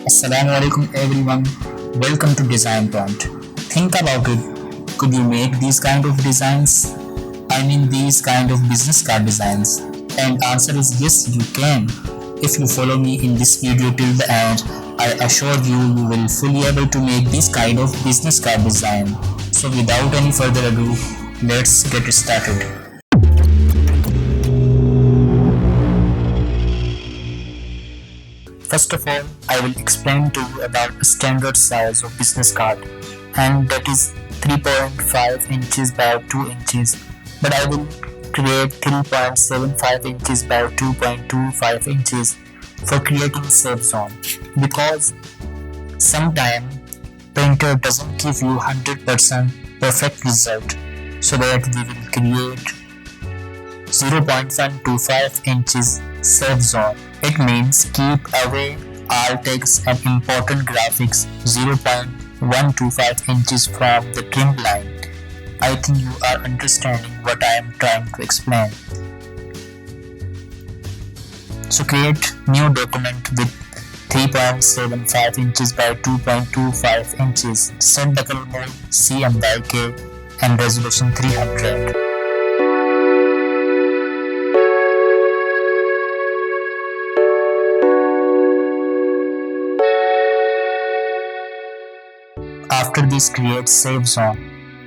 Assalamu alaikum everyone. Welcome to Design Point. Think about it. Could you make these kind of designs? I mean these kind of business card designs. And answer is yes, you can. If you follow me in this video till the end, I assure you will fully able to make this kind of business card design. So without any further ado, let's get started. First of all, I will explain to you about a standard size of business card, and that is 3.5 inches by 2 inches, but I will create 3.75 inches by 2.25 inches for creating safe zone, because sometimes printer doesn't give you 100% perfect result, so that we will create 0.125 inches safe zone. It means keep away all text and important graphics 0.125 inches from the trim line. I think you are understanding what I am trying to explain. So create new document with 3.75 inches by 2.25 inches, set the color mode CMYK and resolution 300. After this, create safe zone,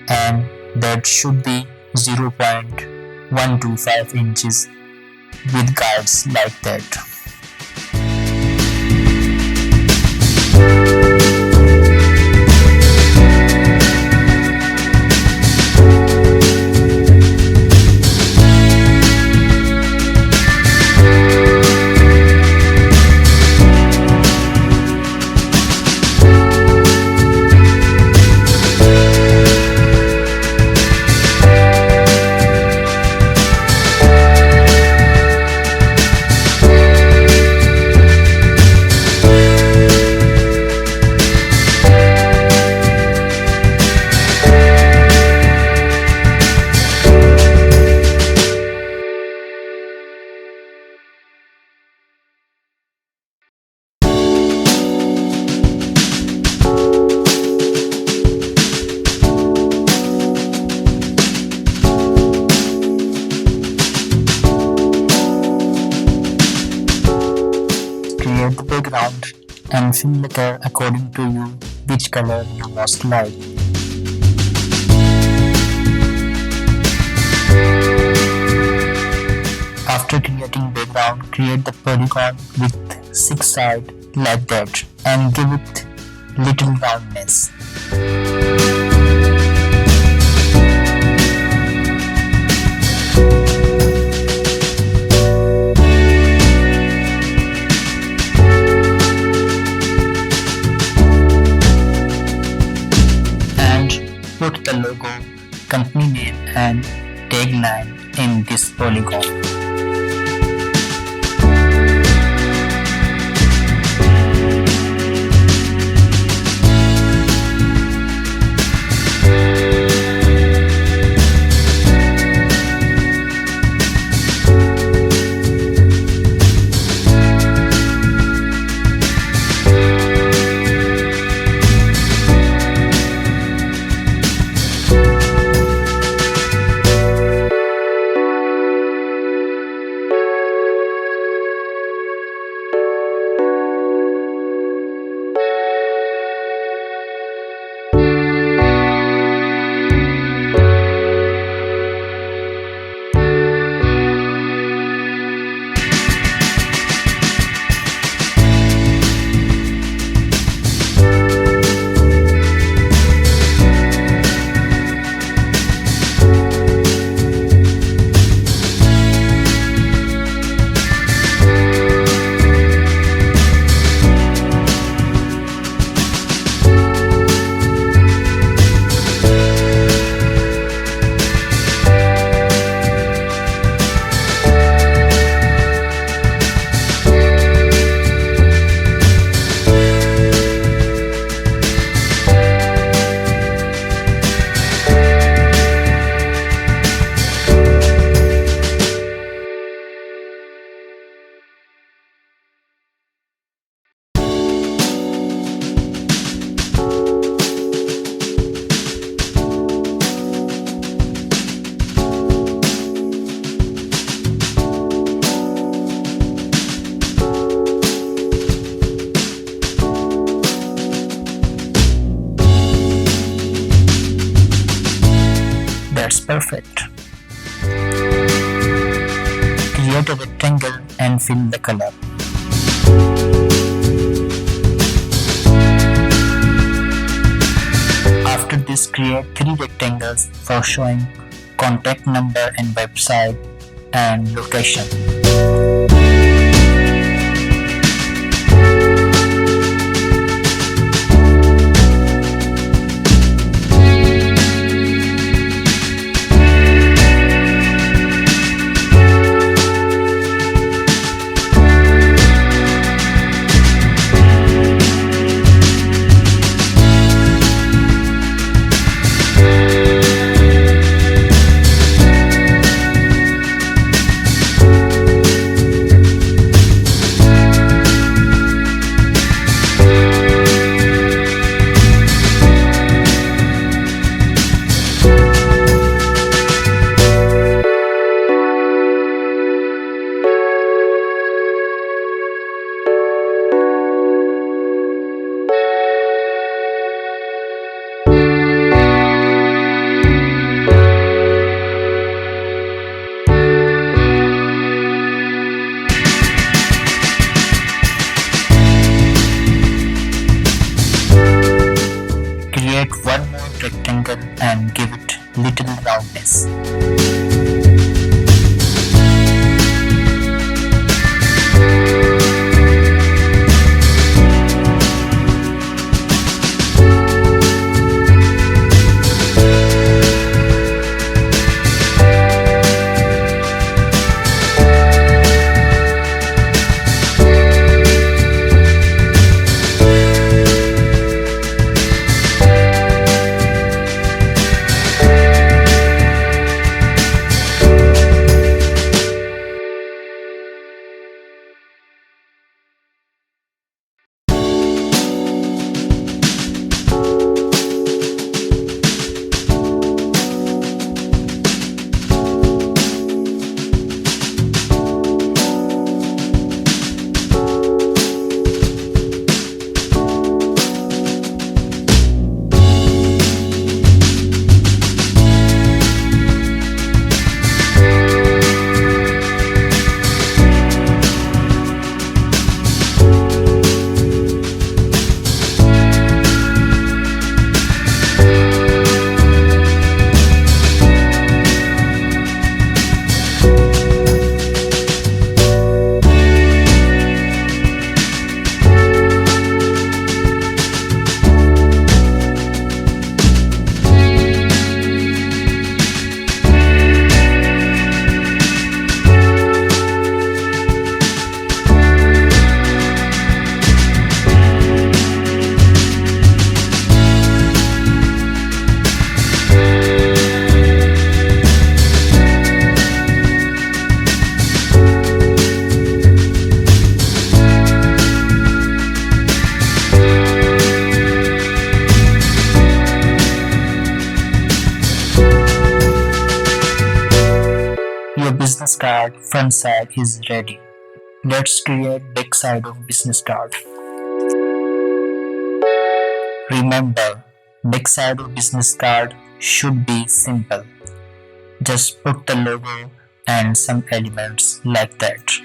and that should be 0.125 inches with guides like that. Create the background and fill the color according to you which color you most like. After creating background, create the polygon with 6 sides like that and give it little roundness. Put the logo, company name and tagline in this polygon. perfect. Create a rectangle and fill the color. After this, create 3 rectangles for showing contact number and website and location. Create one more rectangle and give it little roundness. Your business card front side is ready. Let's create back side of business card. Remember, back side of business card should be simple. Just put the logo and some elements like that.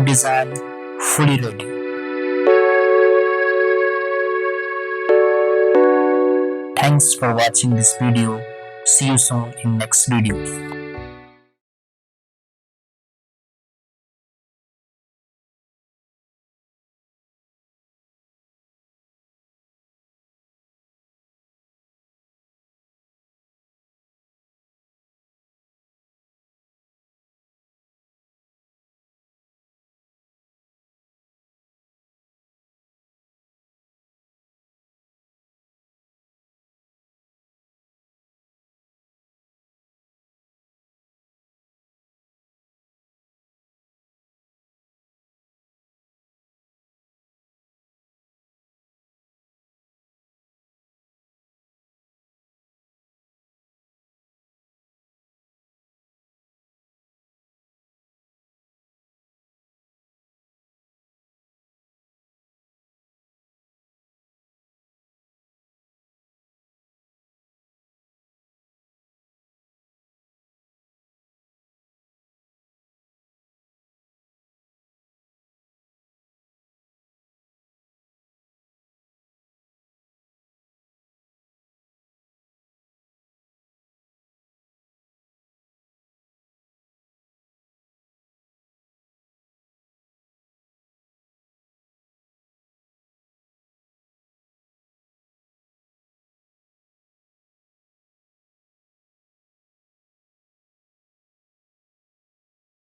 your design fully ready. Thanks for watching this video. See you soon in next video.